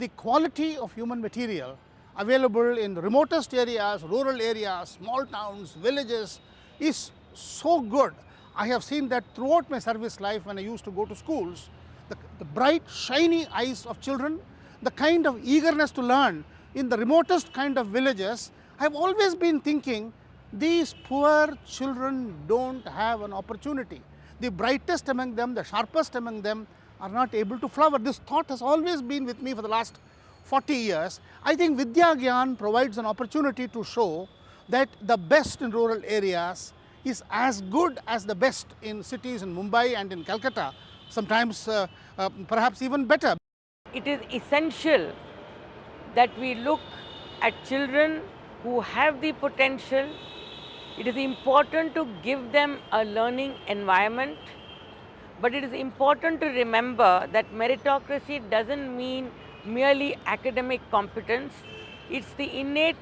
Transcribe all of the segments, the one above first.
The quality of human material available in the remotest areas, rural areas, small towns, villages is so good. I have seen that throughout my service life when I used to go to schools. The bright, shiny eyes of children, the kind of eagerness to learn in the remotest kind of villages. I have always been thinking these poor children don't have an opportunity. The brightest among them, the sharpest among them are not able to flower. This thought has always been with me for the last 40 years. I think Vidyagyan provides an opportunity to show that the best in rural areas is as good as the best in cities in Mumbai and in Calcutta, sometimes perhaps even better. It is essential that we look at children who have the potential. It is important to give them a learning environment, but it is important to remember that meritocracy doesn't mean merely academic competence. It's the innate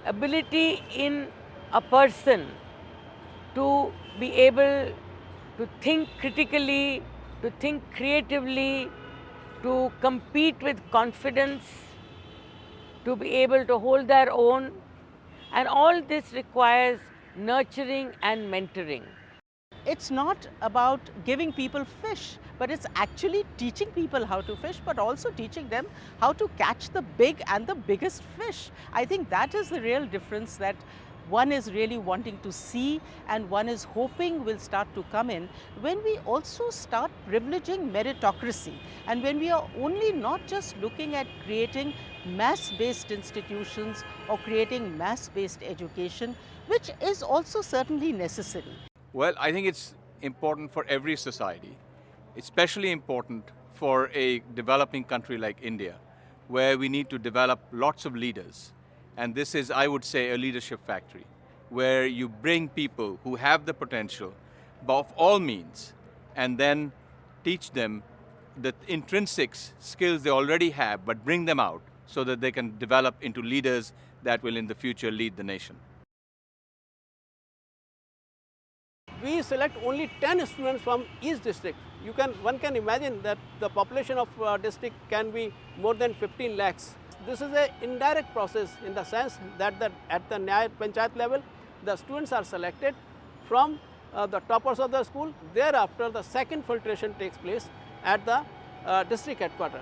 ability in a person to be able to think critically, to think creatively, to compete with confidence, to be able to hold their own. And all this requires nurturing and mentoring. It's not about giving people fish, but it's actually teaching people how to fish, but also teaching them how to catch the big and the biggest fish. I think that is the real difference that one is really wanting to see and one is hoping will start to come in when we also start privileging meritocracy, and when we are only not just looking at creating mass-based institutions or creating mass-based education, which is also certainly necessary. Well, I think it's important for every society, especially important for a developing country like India, where we need to develop lots of leaders. And this is, I would say, a leadership factory, where you bring people who have the potential of all means, and then teach them the intrinsic skills they already have, but bring them out so that they can develop into leaders that will in the future lead the nation. We select only 10 students from each district. One can imagine that the population of district can be more than 15 lakhs. This is an indirect process in the sense that at the Nyaya Panchayat level, the students are selected from the toppers of the school. Thereafter, the second filtration takes place at the district headquarters.